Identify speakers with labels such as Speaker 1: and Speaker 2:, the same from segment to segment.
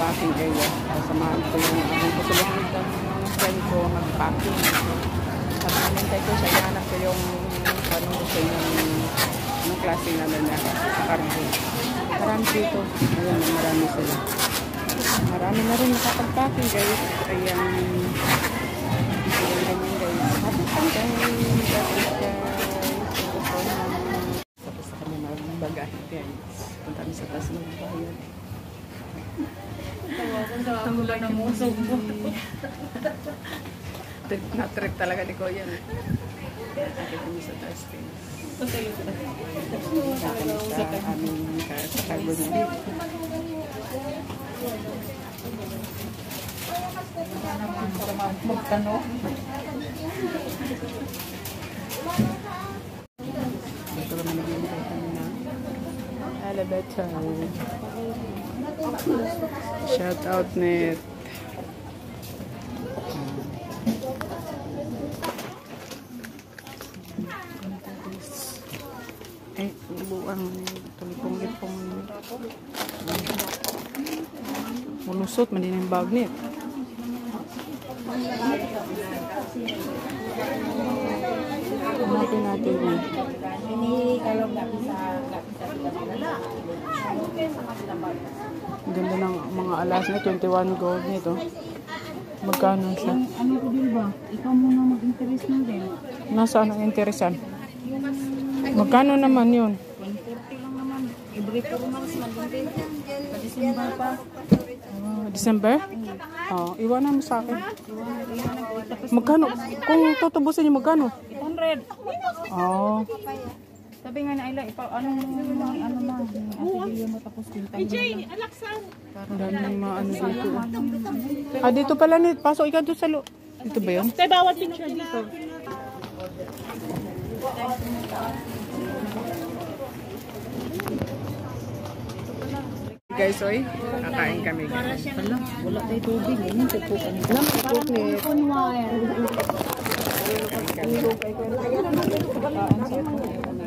Speaker 1: parking area. Kasamahan ko yung aking kasuluhan ng friend ko mag-parking. Sabi namintay ko siya, ihanap ko yung anong gusto yung klase na na cargo. Marami dito. Ayan, marami sila. Marami na rin nakapag-packing guys. Ayan. Ganyan guys. Happy fun guys. Tapos na kami mag-bagahe guys. Punta kami sa taas ng bayan. Ang mula ng musog mo. Na-trip talaga ni Kuya. Nakita kami sa taas guys. Sa aming sa cargo niya. Magkano? Ito naman nagbibigay kami na elevator. Shout out net. Eh, buang tulipong-lipong mulusot, man din ang bag nit. Natin eh.
Speaker 2: Ini kalau nggak bisa
Speaker 1: Ganda ng mga alas na 21 gold nito. Magkano siya?
Speaker 2: Ano ko din ba? Ikaw muna mag-interest na din.
Speaker 1: Nasaan ang interesan? Magkano naman yun?
Speaker 2: 140 lang naman. Every 4 months mag-interest. Pa-December pa.
Speaker 1: December? Oh, iwanan mo sa akin. Magkano? Kung tutubusin niyo magkano?
Speaker 2: 800.
Speaker 1: Oh.
Speaker 2: Sabi nga na Ayla, ano na, atigilyo mo tapos tintay mo lang.
Speaker 1: Dami mga ano dito. Ah, dito pala nito. Pasok ikaw doon sa lo. Dito ba yun?
Speaker 2: Tayo bawat picture dito.
Speaker 1: Guys, oy, kakain kami.
Speaker 2: Wala tayo tubig. Ini po kami.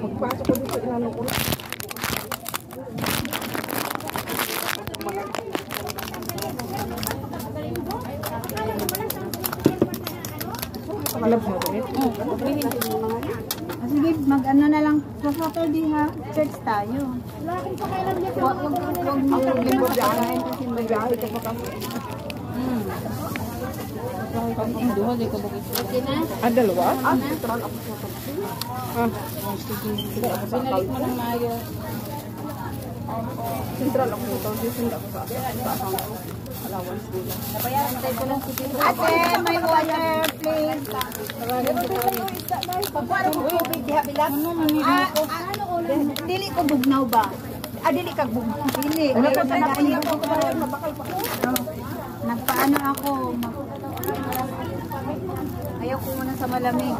Speaker 1: Magpasok ko dito sa inano ko. Malab mo ito
Speaker 2: Sige, mag-ano na lang. Saturday ha, church tayo. Wala akong pakialam niya. Huwag mo problema sa kanain kasi mag-aari ka pa kami. Ang duha, di ko bakit. Okay na?
Speaker 1: Ah, dalawa? Ah,
Speaker 2: binalik mo ng mayo.
Speaker 1: Central ako ito. Central ako sa allowance nila.
Speaker 2: Nabayaran tayo ko lang si Tito. Ate, may water, please. Pagparo ko tubig, diha bilang. Ano ulan? Dili ko bugnaw ba? Dili ka bugnaw. Dili. Nagpaano ako. Ayaw ko muna sa malamig.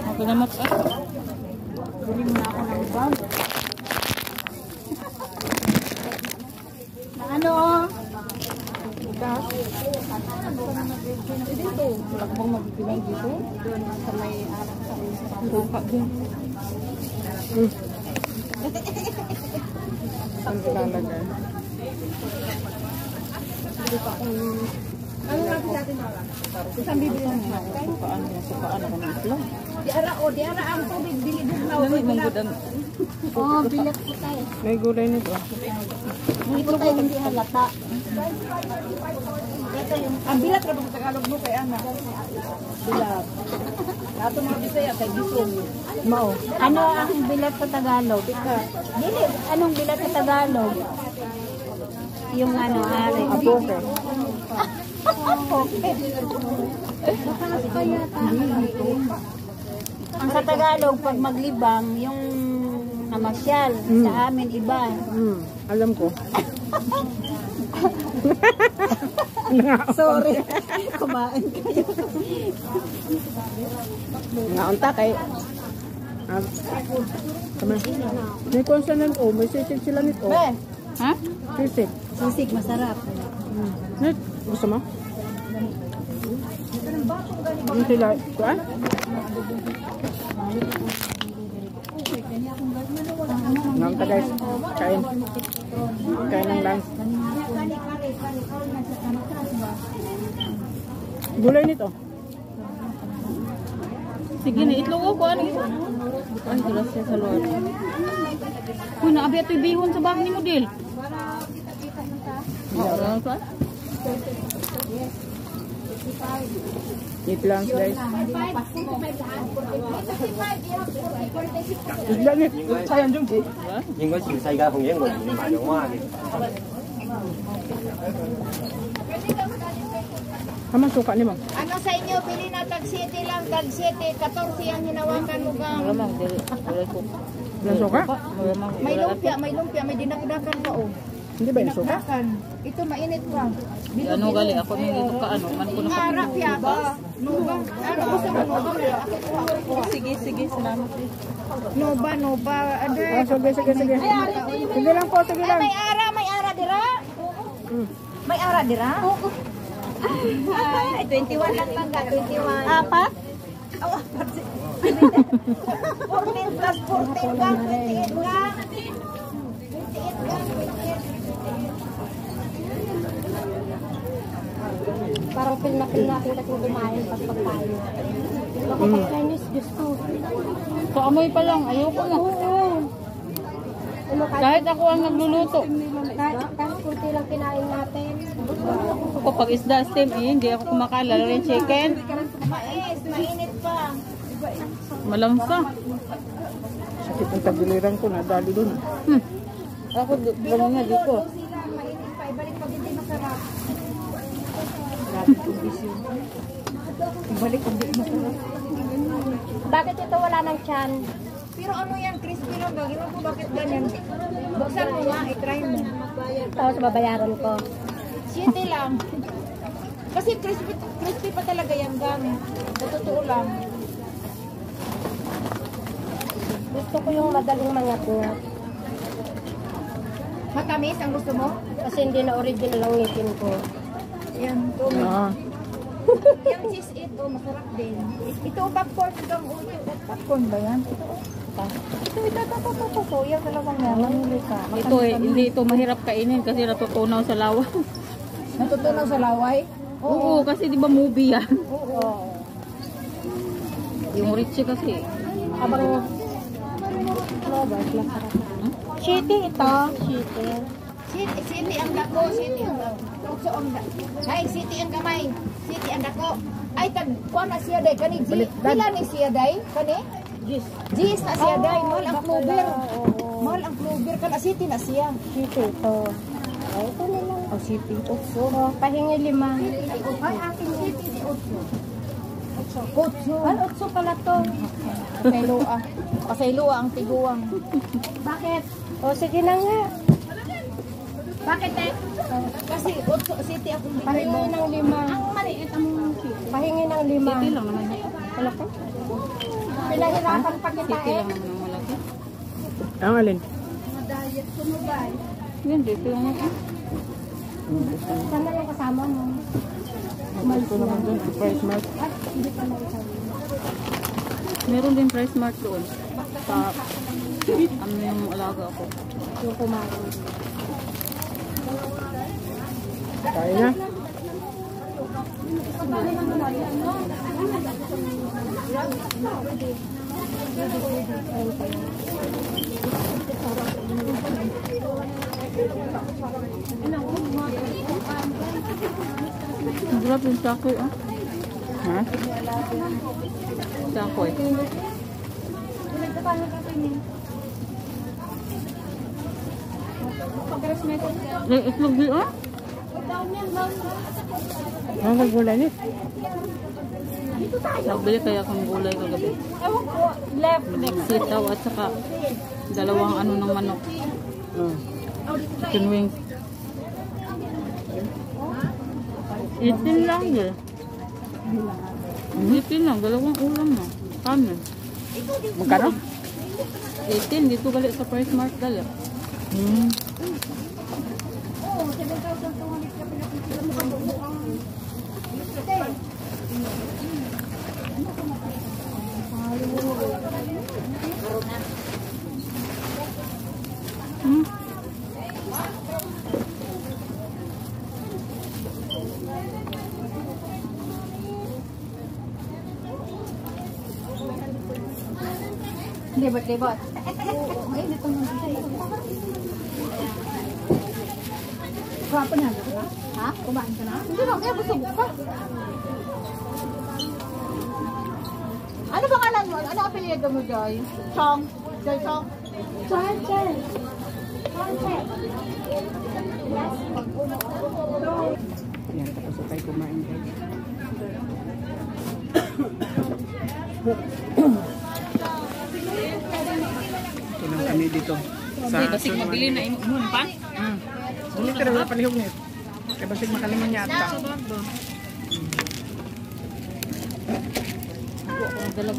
Speaker 2: Ako na matsa. Bili muna ako ng bag. Na ano?
Speaker 1: Gas?
Speaker 2: Dito. Wala ko bang magbibilang dito? Doon sa may arang sa lupa din.
Speaker 1: Saan ilalagay?
Speaker 2: Ano natin natin wala? Isang bibili lang nga.
Speaker 1: Supaan ako ng islam.
Speaker 2: Di ara ang tubig, bili din na.
Speaker 1: Dali, manggudan.
Speaker 2: Oo, bilat po tayo.
Speaker 1: May gulay nito ah.
Speaker 2: Ito tayo hindi halata. Ang bilat ka sa Tagalog mo kay Ana. Bilat. Ato mga Bisaya kay Bisong.
Speaker 1: Mao.
Speaker 2: Ano ang bilat sa Tagalog? Dili, anong bilat sa Tagalog? Yung ano, ari.
Speaker 1: Apoke.
Speaker 2: Apoke. Ang sa Tagalog, pag maglibang, yung namasyal, sa amin iba.
Speaker 1: Alam ko.
Speaker 2: Sorry. Kumain kayo.
Speaker 1: Ngaunta kay may consonant o, may sisig sila nito.
Speaker 2: Be, ha?
Speaker 1: Sisig.
Speaker 2: Sisig, masarap.
Speaker 1: Net, gusto mo? Yung sila, kuan? Namta guys, kain. Kain ng lunch. Gulay nito.
Speaker 2: Sige na, itlog ko. Ano ito? Ay, gracias sa Lord. Uy, naabi ito'y bihon sa bag ni Model.
Speaker 1: Eat lunch guys. Islanit. Sayang dong.
Speaker 3: 應該全世界奉英文唔買用蛙嘅。
Speaker 1: Kaman suka ni mo?
Speaker 4: Ano sa inyo, pili na tag 7 lang, tag 7, 14 ang hinawakan mo gang.
Speaker 1: Walang suka?
Speaker 4: May lumpia, may dinakdakan pa oh.
Speaker 1: Hindi ba yung suka?
Speaker 4: Dinakdakan. Ito mainit pa.
Speaker 2: Ano gali ako nung dito ka ano man ko
Speaker 4: Ara pia ba? Nova. Ano gusto mo Nova?
Speaker 2: Sige, salamat.
Speaker 4: Nova. Ada.
Speaker 1: Sige. Sige lang po, sige lang.
Speaker 4: May ara dira. May ara dira? Oo. 21 lang mangga, 21. Apat? Oh, apat. 14 plus 14 gang, 28 gang. 28 gang, 28.
Speaker 5: Parang film na natin kasi kumain pag pagkain. Nakapag-Chinese gusto.
Speaker 2: So amoy pa lang, ayoko na. Kahit ako ang nagluluto.
Speaker 5: Kahit kunti lang kinain natin.
Speaker 2: Ako pag isda steam hindi ako kumakain. Lalo rin chicken.
Speaker 4: Mainit pa.
Speaker 2: Malangsa.
Speaker 1: Sakit ang tagiliran ko, nadali dun.
Speaker 2: Ako gano'n nga dito.
Speaker 4: Mainit pa, ibalik pag hindi masarap.
Speaker 2: Balik ko di masarap.
Speaker 5: Bakit ito wala ng tiyan?
Speaker 4: Pero ano yan, crispy lang. Gagawin ko bakit ganyan. Buksan mo nga, i-try mo.
Speaker 5: Tapos babayaran ko.
Speaker 4: 7 lang. Kasi crispy pa talaga yan, gami. Sa totoo lang.
Speaker 5: Gusto ko yung madaling mangat-ngat.
Speaker 4: Matamis ang gusto mo?
Speaker 5: Kasi hindi na original ang ngipin ko.
Speaker 4: Yan, ito.
Speaker 1: Ah.
Speaker 4: Yung cheese ito, masarap din. Ito, popcorn. Popcorn ba yan? Ito. Yung dalawang yan. Mamili ka.
Speaker 2: Ito hindi ito mahirap kainin kasi natutunaw sa lawa.
Speaker 4: Natutunaw sa laway?
Speaker 2: Oo, kasi di ba movie yan?
Speaker 4: Oo.
Speaker 2: Yung Richie kasi.
Speaker 5: Abang Chiti ito. Chiti.
Speaker 4: Siti ang dako, siti ang dako. Utso ang dako. Ay, siti ang kamay. Siti ang dako. Ay, kuha na siya day. Kani, pila ni siya day? Kani? Gis na siya day. Mahal ang clover. Mahal ang clover. Kana siti na siya.
Speaker 5: Chiti ito. Ay, ito nilang.
Speaker 2: Oh, city.
Speaker 5: Utso. Pahingi 5.
Speaker 4: Ay, aking siti di utso. Utso.
Speaker 5: Ay, utso pala to.
Speaker 4: Pasayloa. Pasayloa ang tiguang.
Speaker 5: Bakit? O, sige na nga.
Speaker 4: Bakit eh? Kasi utso, siti akong
Speaker 5: Pahingi
Speaker 4: bigay.
Speaker 5: ng 5.
Speaker 4: Ang maliit ang siti.
Speaker 5: Pahingi ng 5.
Speaker 2: City lang naman yan. Wala pa?
Speaker 5: Pinahirapan pa kita
Speaker 2: City
Speaker 5: eh.
Speaker 2: lang naman ang malaki.
Speaker 1: Ang alin?
Speaker 2: Yan, dito yung
Speaker 5: Saan na yung kasama mo?
Speaker 1: Ito naman dun, ang price mark.
Speaker 5: Ay, hindi pa lang ito.
Speaker 2: meron din price mark doon. Sa ano yung alaga ako.
Speaker 5: Yung kumain.
Speaker 1: Kaya na.
Speaker 2: Ang sarap yung sakoy ah.
Speaker 1: Ha?
Speaker 2: Sakoy. May itlog din ah.
Speaker 1: Ang gulay ni.
Speaker 2: Nagbili kaya akong gulay kagabi.
Speaker 5: Ewan ko, left.
Speaker 2: Sitaw at saka dalawang ano ng manok. Chicken wings. 18 lang eh. 18 lang, dalawang ulam na. Kami.
Speaker 1: Magkano?
Speaker 2: 18, dito gali sa Price Mart gali. Libot-libot. Ay, dito mo. Kuha na. Ha? Kumain ka na? Hindi lang, kaya busog ka. Ano bang alam mo? Ano apelyido mo, Joy? Chong? Joy Chong?
Speaker 5: Charger. Charger.
Speaker 1: Yan, tapos tayo kumain guys. Ito lang kami dito. Sa basig mabili na imun pa? Sulit ka na palihog nito. Kaya basig makalimang yata.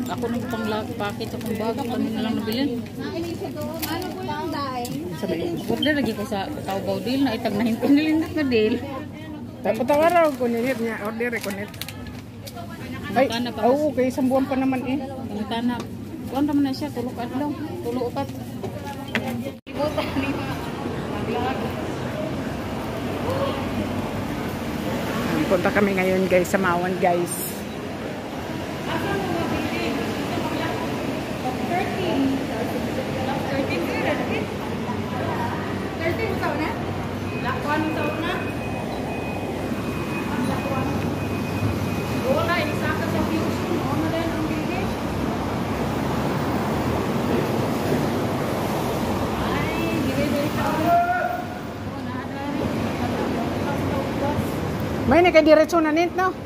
Speaker 6: Ako nagpang-packet akong baga, kami na lang nabilin.
Speaker 2: Ano ko lang, Day?
Speaker 6: Order lagi ko sa Taobao deal na itag na hintinilindot na deal.
Speaker 1: Tapos tawaraw ko nilip niya. Order ko nito. Ay, oo, okay. Isang buwan pa naman eh.
Speaker 6: Ang tanak. Kuan naman na siya, tulog adlaw. Tulog upat.
Speaker 1: Punta kami ngayon guys sa Mawan guys. May nakadiretso na nit, no?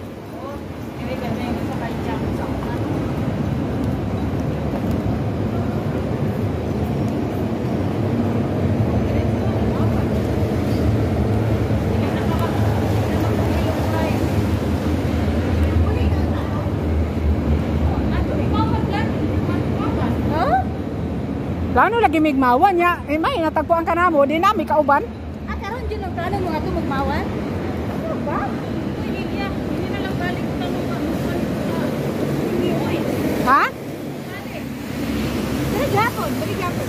Speaker 1: Lano lagi migmawan ya. Eh may natagpuan ka na mo, di nami kauban.
Speaker 2: Ah, karon din ang plano mga ito magmawan? Ano ba?
Speaker 6: Hindi na lang balik na
Speaker 1: Ha?
Speaker 2: Dali gapon, dali gapon.